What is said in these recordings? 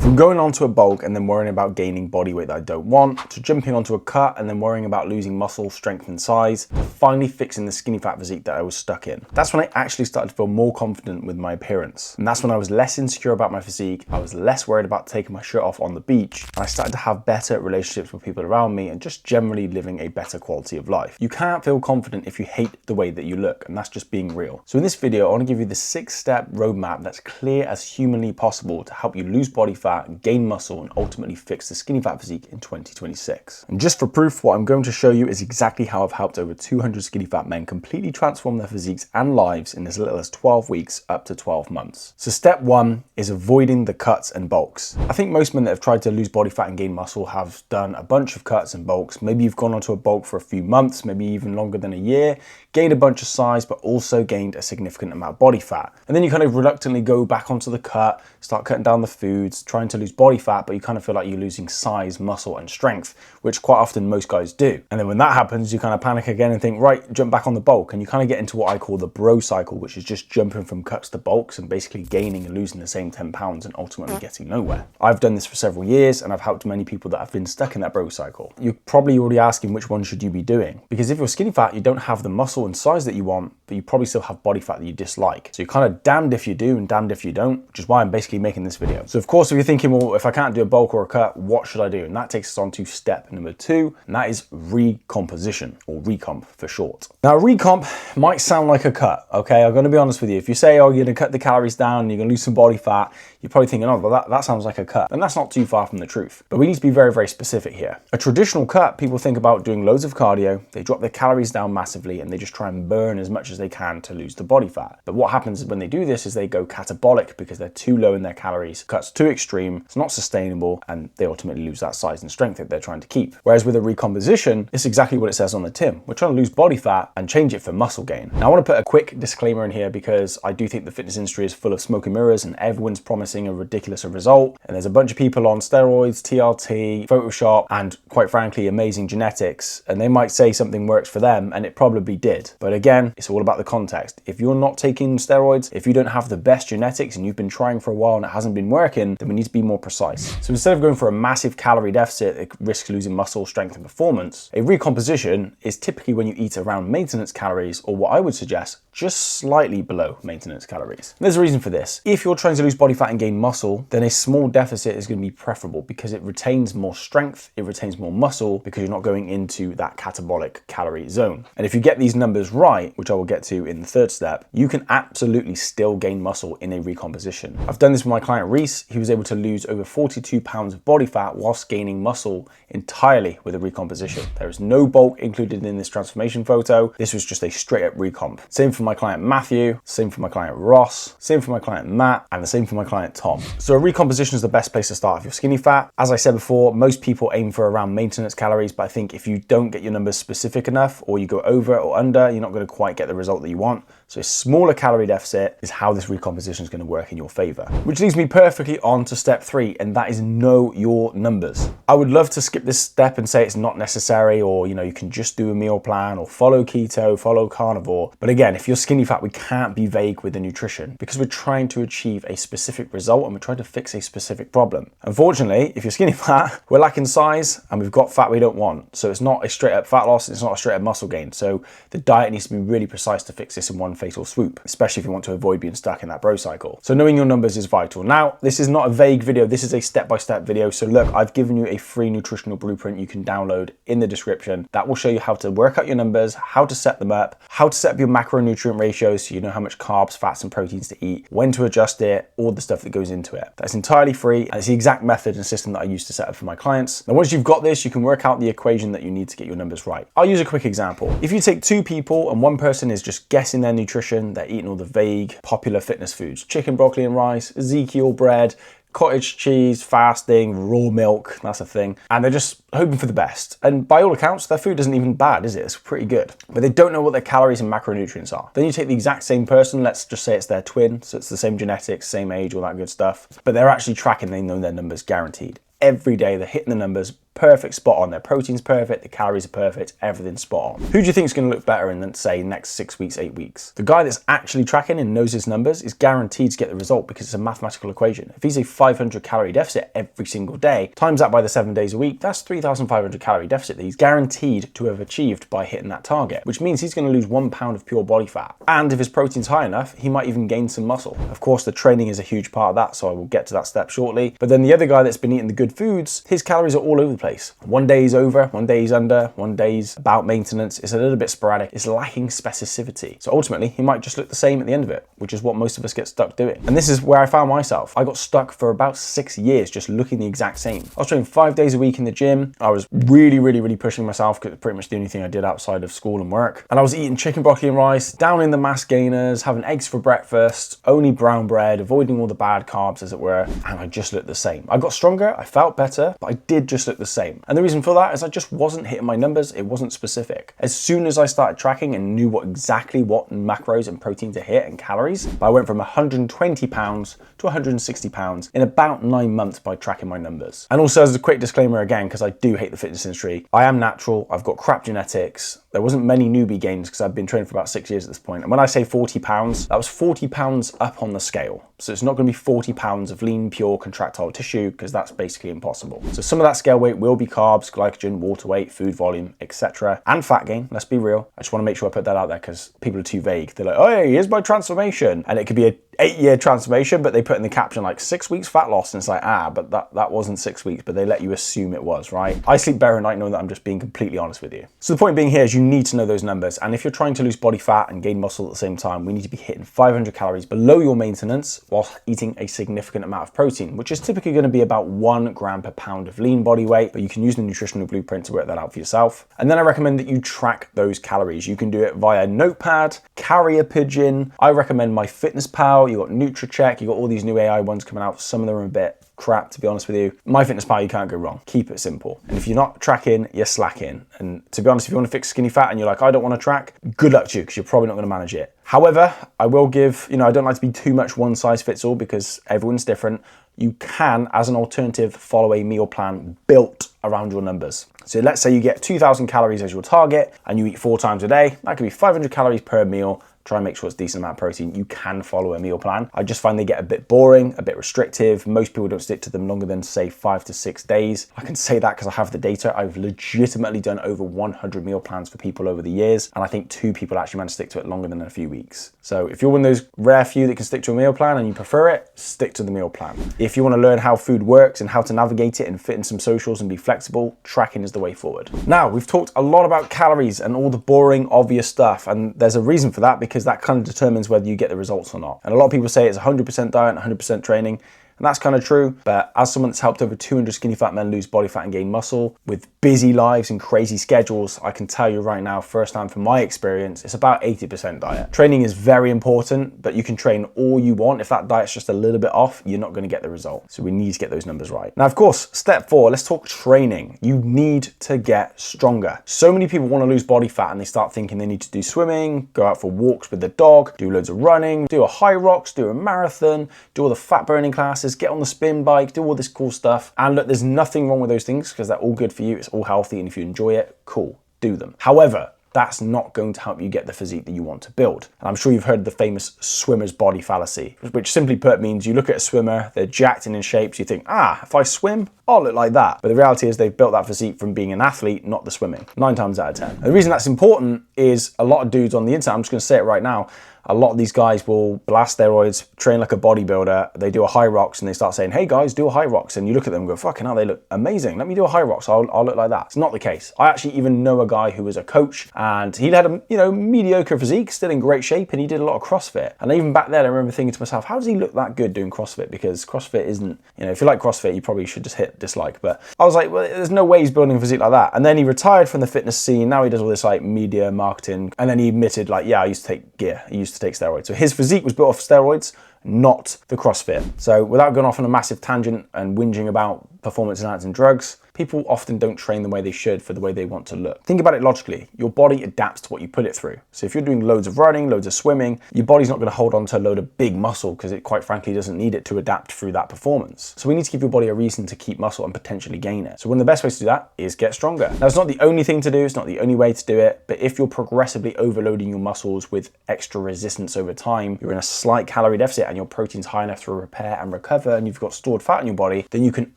From going onto a bulk and then worrying about gaining body weight that I don't want, to jumping onto a cut and then worrying about losing muscle, strength and size, to finally fixing the skinny fat physique that I was stuck in. That's when I actually started to feel more confident with my appearance. And that's when I was less insecure about my physique, I was less worried about taking my shirt off on the beach, and I started to have better relationships with people around me and just generally living a better quality of life. You can't feel confident if you hate the way that you look, and that's just being real. So in this video, I want to give you the 6-step roadmap that's clear as humanly possible to help you lose body fat, gain muscle, and ultimately fix the skinny fat physique in 2026. And just for proof, what I'm going to show you is exactly how I've helped over 200 skinny fat men completely transform their physiques and lives in as little as 12 weeks up to 12 months. So step 1 is avoiding the cuts and bulks. I think most men that have tried to lose body fat and gain muscle have done a bunch of cuts and bulks. Maybe you've gone onto a bulk for a few months, maybe even longer than a year, gained a bunch of size, but also gained a significant amount of body fat. And then you kind of reluctantly go back onto the cut, start cutting down the foods, trying to lose body fat, but you kind of feel like you're losing size, muscle, and strength, which quite often most guys do. And then when that happens, you kind of panic again and think, right, jump back on the bulk. And you kind of get into what I call the bro cycle, which is just jumping from cuts to bulks and basically gaining and losing the same 10 pounds and ultimately getting nowhere. I've done this for several years and I've helped many people that have been stuck in that bro cycle. You're probably already asking which one should you be doing? Because if you're skinny fat, you don't have the muscle and size that you want, but you probably still have body fat that you dislike. So you're kind of damned if you do and damned if you don't, which is why I'm basically making this video. So of course, if you're thinking, well, if I can't do a bulk or a cut, what should I do? And that takes us on to step number 2, and that is recomposition, or recomp for short. Now, recomp might sound like a cut, okay? I'm gonna be honest with you. If you say, oh, you're gonna cut the calories down and you're gonna lose some body fat, you're probably thinking, oh, well, that sounds like a cut. And that's not too far from the truth. But we need to be very, very specific here. A traditional cut, people think about doing loads of cardio, they drop their calories down massively, and they just try and burn as much as they can to lose the body fat. But what happens when they do this is they go catabolic because they're too low in their calories. Cut's too extreme, it's not sustainable, and they ultimately lose that size and strength that they're trying to keep. Whereas with a recomposition, it's exactly what it says on the tin. We're trying to lose body fat and change it for muscle gain. Now, I want to put a quick disclaimer in here because I do think the fitness industry is full of smoke and mirrors and everyone's promising a ridiculous result. And there's a bunch of people on steroids, TRT, Photoshop, and quite frankly, amazing genetics. And they might say something works for them, and it probably did. But again, it's all about the context. If you're not taking steroids, if you don't have the best genetics and you've been trying for a while and it hasn't been working, then we need to be more precise. So instead of going for a massive calorie deficit that risks losing muscle, strength, and performance, a recomposition is typically when you eat around maintenance calories, or what I would suggest, just slightly below maintenance calories. And there's a reason for this. If you're trying to lose body fat and gain muscle, then a small deficit is going to be preferable because it retains more strength, it retains more muscle, because you're not going into that catabolic calorie zone. And if you get these numbers right, which I will get to in the 3rd step, you can absolutely still gain muscle in a recomposition. I've done this with my client Reese. He was able to lose over 42 pounds of body fat whilst gaining muscle entirely with a recomposition. There is no bulk included in this transformation photo. This was just a straight up recomp. Same for my client Matthew, same for my client Ross, same for my client Matt, and the same for my client Tom. So a recomposition is the best place to start if you're skinny fat. As I said before, most people aim for around maintenance calories, but I think if you don't get your numbers specific enough, or you go over or under, you're not going to quite get the result that you want. So a smaller calorie deficit is how this recomposition is going to work in your favor. Which leads me perfectly on to step 3, and that is know your numbers. I would love to skip this step and say it's not necessary, or you can just do a meal plan or follow keto, follow carnivore. But again, if you're skinny fat, we can't be vague with the nutrition because we're trying to achieve a specific result and we're trying to fix a specific problem. Unfortunately, if you're skinny fat, we're lacking size and we've got fat we don't want. So it's not a straight up fat loss, it's not a straight up muscle gain. So the diet needs to be really precise to fix this in one fatal swoop, especially if you want to avoid being stuck in that bro cycle. So knowing your numbers is vital. Now, this is not a vague video, this is a step-by-step video. So look, I've given you a free nutritional blueprint you can download in the description that will show you how to work out your numbers, how to set them up, how to set up your macronutrient ratios so you know how much carbs, fats, and proteins to eat, when to adjust it, all the stuff that goes into it. That's entirely free, and it's the exact method and system that I use to set up for my clients. Now, once you've got this, you can work out the equation that you need to get your numbers right. I'll use a quick example. If you take 2 people and one person is just guessing their nutrition, they're eating all the vague, popular fitness foods, chicken, broccoli, and rice, Ezekiel bread, cottage cheese, fasting, raw milk, that's a thing. And they're just hoping for the best. And by all accounts, their food isn't even bad, is it? It's pretty good. But they don't know what their calories and macronutrients are. Then you take the exact same person, let's just say it's their twin, so it's the same genetics, same age, all that good stuff. But they're actually tracking, they know their numbers guaranteed. Every day they're hitting the numbers perfect, spot on. Their protein's perfect, the calories are perfect, everything's spot on. Who do you think is going to look better in, say, next 6 weeks, 8 weeks? The guy that's actually tracking and knows his numbers is guaranteed to get the result because it's a mathematical equation. If he's a 500 calorie deficit every single day, times that by the 7 days a week, that's 3,500 calorie deficit that he's guaranteed to have achieved by hitting that target, which means he's going to lose 1 pound of pure body fat. And if his protein's high enough, he might even gain some muscle. Of course, the training is a huge part of that, so I will get to that step shortly. But then the other guy that's been eating the good foods, his calories are all over the place. One day he's over, one day he's under, one day he's about maintenance. It's a little bit sporadic. It's lacking specificity. So ultimately, he might just look the same at the end of it, which is what most of us get stuck doing. And this is where I found myself. I got stuck for about 6 years just looking the exact same. I was training 5 days a week in the gym. I was really pushing myself because it's pretty much the only thing I did outside of school and work. And I was eating chicken, broccoli and rice, down in the mass gainers, having eggs for breakfast, only brown bread, avoiding all the bad carbs as it were. And I just looked the same. I got stronger, I felt better, but I did just look the same. And the reason for that is I just wasn't hitting my numbers. It wasn't specific. As soon as I started tracking and knew exactly what macros and protein to hit and calories, I went from 120 pounds to 160 pounds in about 9 months by tracking my numbers. And also, as a quick disclaimer again, because I do hate the fitness industry, I am natural, I've got crap genetics. There wasn't many newbie gains because I've been training for about 6 years at this point. And when I say 40 pounds, that was 40 pounds up on the scale. So it's not going to be 40 pounds of lean, pure contractile tissue because that's basically impossible. So some of that scale weight will be carbs, glycogen, water weight, food volume, etc. And fat gain, let's be real. I just want to make sure I put that out there because people are too vague. They're like, oh, hey, here's my transformation. And it could be a 8-year transformation, but they put in the caption like 6 weeks fat loss. And it's like, but that wasn't 6 weeks, but they let you assume it was, right? I sleep better at night knowing that I'm just being completely honest with you. So the point being here is you need to know those numbers. And if you're trying to lose body fat and gain muscle at the same time, we need to be hitting 500 calories below your maintenance while eating a significant amount of protein, which is typically going to be about 1 gram per pound of lean body weight, but you can use the nutritional blueprint to work that out for yourself. And then I recommend that you track those calories. You can do it via Notepad, Carrier Pigeon. I recommend MyFitnessPal. You got NutriCheck. You got all these new AI ones coming out. Some of them are a bit crap, to be honest with you. MyFitnessPal, you can't go wrong. Keep it simple. And if you're not tracking, you're slacking. And to be honest, if you want to fix skinny fat and you're like, I don't want to track, good luck to you because you're probably not going to manage it. However, I will give, I don't like to be too much one size fits all because everyone's different. You can, as an alternative, follow a meal plan built around your numbers. So let's say you get 2,000 calories as your target and you eat 4 times a day. That could be 500 calories per meal. Try and make sure it's a decent amount of protein. You can follow a meal plan. I just find they get a bit boring, a bit restrictive. Most people don't stick to them longer than say 5 to 6 days. I can say that because I have the data. I've legitimately done over 100 meal plans for people over the years. And I think 2 people actually managed to stick to it longer than a few weeks. So if you're one of those rare few that can stick to a meal plan and you prefer it, stick to the meal plan. If you want to learn how food works and how to navigate it and fit in some socials and be flexible, tracking is the way forward. Now, we've talked a lot about calories and all the boring, obvious stuff. And there's a reason for that because that kind of determines whether you get the results or not. And a lot of people say it's 100% diet and 100% training. And that's kind of true, but as someone that's helped over 200 skinny fat men lose body fat and gain muscle with busy lives and crazy schedules, I can tell you right now, firsthand from my experience, it's about 80% diet. Training is very important, but you can train all you want. If that diet's just a little bit off, you're not going to get the result. So we need to get those numbers right. Now, of course, step 4, let's talk training. You need to get stronger. So many people want to lose body fat and they start thinking they need to do swimming, go out for walks with the dog, do loads of running, do a high rocks, do a marathon, do all the fat burning classes, get on the spin bike, do all this cool stuff. And look, there's nothing wrong with those things because they're all good for you. It's all healthy. And if you enjoy it, cool, do them. However, that's not going to help you get the physique that you want to build. And I'm sure you've heard the famous swimmer's body fallacy, which simply put means you look at a swimmer, they're jacked and in shape, so you think, if I swim, I'll look like that. But the reality is they've built that physique from being an athlete, not the swimming, 9 times out of 10. And the reason that's important is a lot of dudes on the internet, I'm just gonna say it right now, a lot of these guys will blast steroids, train like a bodybuilder, they do a high rocks and they start saying, hey guys, do a high rocks. And you look at them and go, fucking hell, they look amazing. Let me do a high rocks, I'll look like that. It's not the case. I actually even know a guy who was a coach and he had a mediocre physique, still in great shape, and he did a lot of CrossFit. And even back then I remember thinking to myself, how does he look that good doing CrossFit? Because CrossFit isn't, if you like CrossFit, you probably should just hit dislike. But I was like, well, there's no way he's building a physique like that. And then he retired from the fitness scene. Now he does all this like media marketing. And then he admitted like, yeah, I used to take gear. I used to take steroids. So his physique was built off steroids, not the CrossFit. So without going off on a massive tangent and whinging about performance enhancing drugs, people often don't train the way they should for the way they want to look. Think about it logically. Your body adapts to what you put it through. So if you're doing loads of running, loads of swimming, your body's not going to hold on to a load of big muscle because it quite frankly doesn't need it to adapt through that performance. So we need to give your body a reason to keep muscle and potentially gain it. So one of the best ways to do that is get stronger. Now, it's not the only thing to do, it's not the only way to do it, but if you're progressively overloading your muscles with extra resistance over time, you're in a slight calorie deficit and your protein's high enough to repair and recover and you've got stored fat in your body, then you can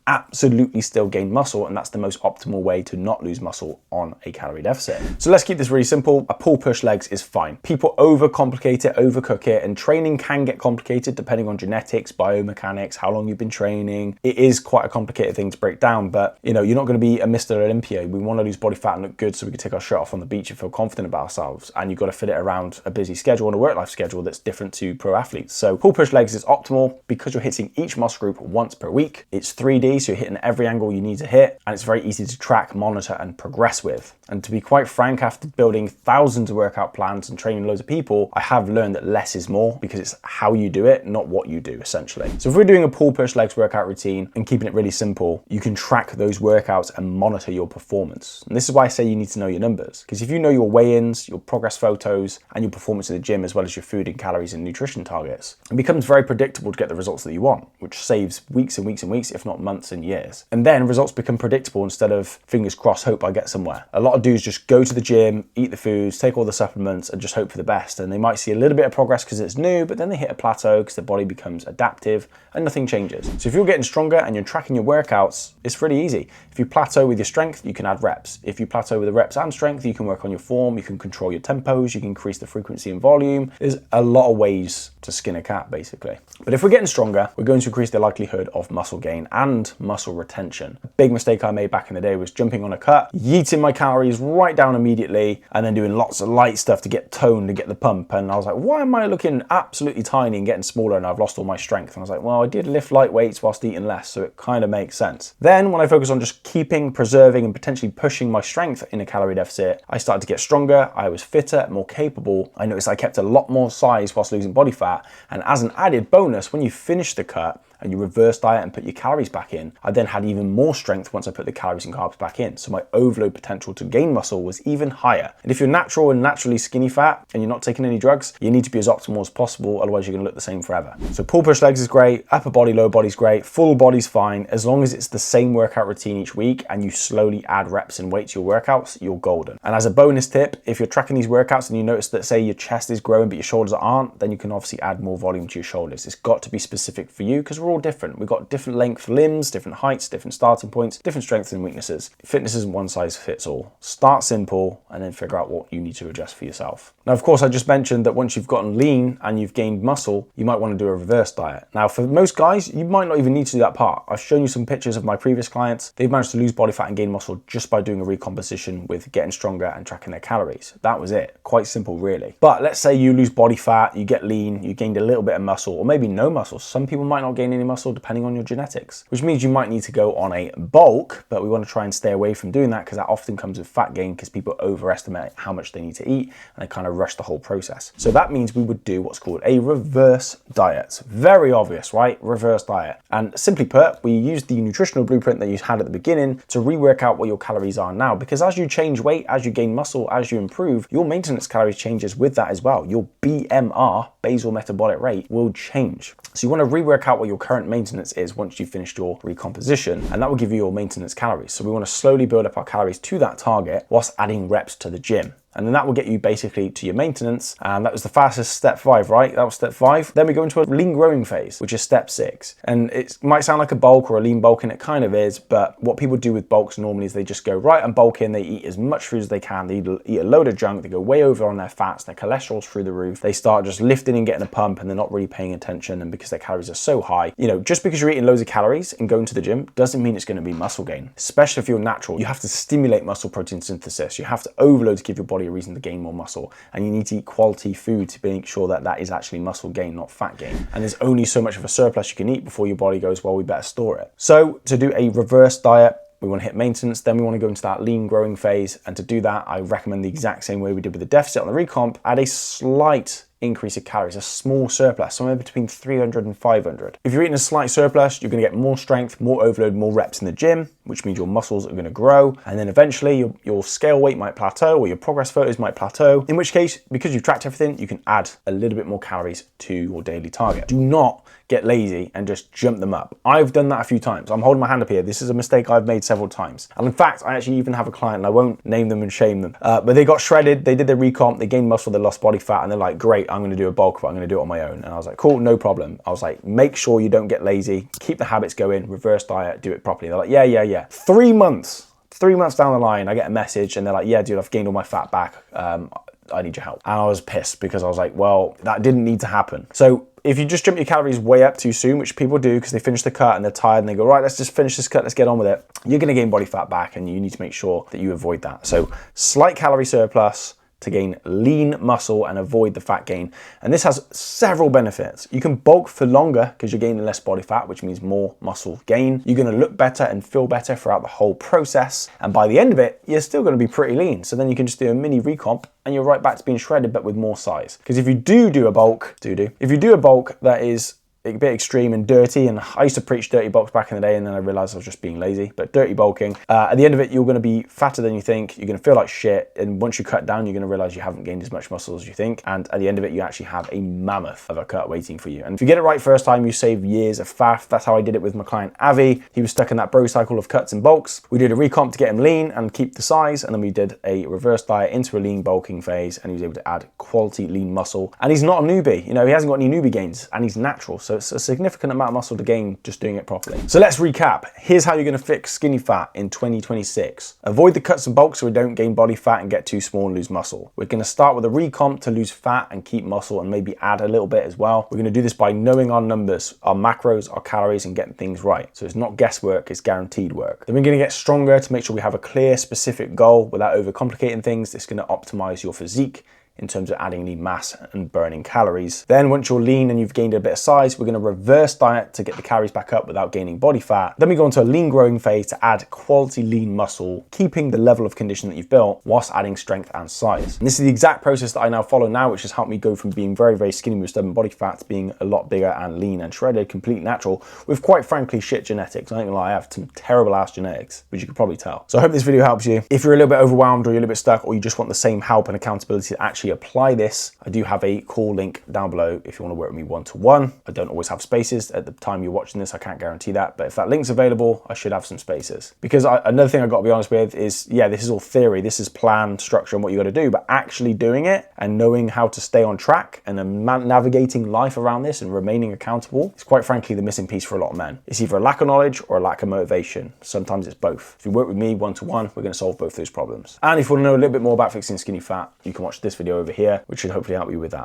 absolutely still gain muscle, and that's the most optimal way to not lose muscle on a calorie deficit. So let's keep this really simple. A pull push legs is fine. People overcomplicate it, overcook it, and training can get complicated depending on genetics, biomechanics, how long you've been training. It is quite a complicated thing to break down, but you know, you're not going to be a Mr. Olympia. We want to lose body fat and look good so we can take our shirt off on the beach and feel confident about ourselves, and you've got to fit it around a busy schedule and a work life schedule that's different to pro athletes. So pull push legs is optimal because you're hitting each muscle group once per week. It's 3D, so you're hitting every angle you need to hit, and it's very easy to track, monitor, and progress with. And to be quite frank, after building thousands of workout plans and training loads of people, I have learned that less is more because it's how you do it, not what you do, essentially. So if we're doing a pull push legs workout routine and keeping it really simple, you can track those workouts and monitor your performance. And this is why I say you need to know your numbers, because if you know your weigh-ins, your progress photos, and your performance in the gym, as well as your food and calories and nutrition targets, it becomes very predictable to get the results that you want, which saves weeks and weeks and weeks, if not months and years. And then results become predictable instead of fingers crossed, hope I get somewhere. A lot of dudes just go to the gym, eat the foods, take all the supplements, and just hope for the best. And they might see a little bit of progress because it's new, but then they hit a plateau because their body becomes adaptive and nothing changes. So if you're getting stronger and you're tracking your workouts, it's really easy. If you plateau with your strength, you can add reps. If you plateau with the reps and strength, you can work on your form, you can control your tempos, you can increase the frequency and volume. There's a lot of ways to skin a cat, basically. But if we're getting stronger, we're going to increase the likelihood of muscle gain and muscle retention. A big mistake I made back in the day was jumping on a cut, yeeting my calories right down immediately, and then doing lots of light stuff to get toned and get the pump. And I was like, why am I looking absolutely tiny and getting smaller and I've lost all my strength? And I was like, well, I did lift light weights whilst eating less, so it kind of makes sense. Then when I focus on just keeping, preserving, and potentially pushing my strength in a calorie deficit, I started to get stronger, I was fitter, more capable. I noticed I kept a lot more size whilst losing body fat. And as an added bonus, when you finish the cut and you reverse diet and put your calories back in, I then had even more strength once I put the calories and carbs back in. So my overload potential to gain muscle was even higher. And if you're natural and naturally skinny fat and you're not taking any drugs, you need to be as optimal as possible, otherwise you're gonna look the same forever. So pull push legs is great, upper body, lower body's great, full body's fine. As long as it's the same workout routine each week and you slowly add reps and weight to your workouts, you're golden. And as a bonus tip, if you're tracking these workouts and you notice that, say, your chest is growing but your shoulders aren't, then you can obviously add more volume to your shoulders. It's got to be specific for you because we're all different. We've got different length limbs, different heights, different starting points, different strengths and weaknesses. Fitness isn't one size fits all. Start simple and then figure out what you need to adjust for yourself. Now, of course, I just mentioned that once you've gotten lean and you've gained muscle, you might want to do a reverse diet. Now, for most guys, you might not even need to do that part. I've shown you some pictures of my previous clients. They've managed to lose body fat and gain muscle just by doing a recomposition with getting stronger and tracking their calories. That was it. Quite simple, really. But let's say you lose body fat, you get lean, you gained a little bit of muscle, or maybe no muscle. Some people might not gain any muscle depending on your genetics, which means you might need to go on a bulk, but we want to try and stay away from doing that because that often comes with fat gain because people overestimate how much they need to eat and they kind of rush the whole process. So that means we would do what's called a reverse diet. Very obvious, right? Reverse diet. And simply put, we use the nutritional blueprint that you had at the beginning to rework out what your calories are now, because as you change weight, as you gain muscle, as you improve, your maintenance calories changes with that as well. Your BMR, basal metabolic rate, will change. So you want to rework out what your current maintenance is once you've finished your recomposition, and that will give you your maintenance calories. So we want to slowly build up our calories to that target whilst adding reps to the gym. And then that will get you basically to your maintenance. And that was the fastest step 5, right? That was step 5. Then we go into a lean growing phase, which is step 6. And it might sound like a bulk or a lean bulk, and it kind of is, but what people do with bulks normally is they just go, right, I'm bulking, they eat as much food as they can, they eat a load of junk, they go way over on their fats, their cholesterol's through the roof, they start just lifting and getting a pump, and they're not really paying attention, and because their calories are so high, you know, just because you're eating loads of calories and going to the gym doesn't mean it's going to be muscle gain, especially if you're natural. You have to stimulate muscle protein synthesis, you have to overload to give your body a reason to gain more muscle, and you need to eat quality food to make sure that that is actually muscle gain, not fat gain. And there's only so much of a surplus you can eat before your body goes, well, we better store it. So to do a reverse diet, we want to hit maintenance, then we want to go into that lean growing phase. And to do that, I recommend the exact same way we did with the deficit on the recomp, add a slight increase of calories, a small surplus, somewhere between 300 and 500. If you're eating a slight surplus, you're going to get more strength, more overload, more reps in the gym, which means your muscles are going to grow. And then eventually your scale weight might plateau, or your progress photos might plateau. In which case, because you've tracked everything, you can add a little bit more calories to your daily target. Do not get lazy and just jump them up. I've done that a few times. I'm holding my hand up here. This is a mistake I've made several times. And in fact, I actually even have a client, and I won't name them and shame them, but they got shredded, they did their recomp, they gained muscle, they lost body fat, and they're like, great, I'm gonna do a bulk, but I'm gonna do it on my own. And I was like, cool, no problem. I was like, make sure you don't get lazy, keep the habits going, reverse diet, do it properly. They're like, yeah. 3 months down the line, I get a message and they're like, yeah, dude, I've gained all my fat back. I need your help. And I was pissed because I was like, well, that didn't need to happen. So if you just jump your calories way up too soon, which people do because they finish the cut and they're tired and they go, right, let's just finish this cut, let's get on with it, you're gonna gain body fat back, and you need to make sure that you avoid that. So slight calorie surplus to gain lean muscle and avoid the fat gain. And this has several benefits. You can bulk for longer because you're gaining less body fat, which means more muscle gain. You're gonna look better and feel better throughout the whole process. And by the end of it, you're still gonna be pretty lean. So then you can just do a mini recomp and you're right back to being shredded, but with more size. Because if you do a bulk, if you do a bulk that is a bit extreme and dirty, and I used to preach dirty bulks back in the day, and then I realized I was just being lazy, but dirty bulking, at the end of it, you're gonna be fatter than you think, you're gonna feel like shit, and once you cut down, you're gonna realize you haven't gained as much muscle as you think, and at the end of it, you actually have a mammoth of a cut waiting for you. And if you get it right first time, you save years of fat. That's how I did it with my client Avi. He was stuck in that bro cycle of cuts and bulks. We did a recomp to get him lean and keep the size, and then we did a reverse diet into a lean bulking phase, and he was able to add quality lean muscle. And he's not a newbie, you know, he hasn't got any newbie gains, and he's natural, so it's a significant amount of muscle to gain just doing it properly. So let's recap. Here's how you're gonna fix skinny fat in 2026. Avoid the cuts and bulks so we don't gain body fat and get too small and lose muscle. We're gonna start with a recomp to lose fat and keep muscle and maybe add a little bit as well. We're gonna do this by knowing our numbers, our macros, our calories, and getting things right. So it's not guesswork, it's guaranteed work. Then we're gonna get stronger to make sure we have a clear, specific goal without overcomplicating things. It's gonna optimize your physique in terms of adding lean mass and burning calories. Then once you're lean and you've gained a bit of size, we're gonna reverse diet to get the calories back up without gaining body fat. Then we go into a lean growing phase to add quality lean muscle, keeping the level of condition that you've built whilst adding strength and size. And this is the exact process that I now follow now, which has helped me go from being very, very skinny with stubborn body fat to being a lot bigger and lean and shredded, completely natural, with quite frankly shit genetics. I ain't gonna lie, I have some terrible ass genetics, which you could probably tell. So I hope this video helps you. If you're a little bit overwhelmed or you're a little bit stuck, or you just want the same help and accountability to actually apply this, I do have a call link down below if you want to work with me one-to-one. I don't always have spaces at the time you're watching this, I can't guarantee that, but if that link's available, I should have some spaces. Because another thing I've got to be honest with is, yeah, this is all theory, this is plan, structure, and what you got to do, but actually doing it and knowing how to stay on track and navigating life around this and remaining accountable is quite frankly the missing piece for a lot of men. It's either a lack of knowledge or a lack of motivation. Sometimes it's both. If you work with me one-to-one, we're going to solve both those problems. And if you want to know a little bit more about fixing skinny fat, you can watch this video over here, which should hopefully help you with that.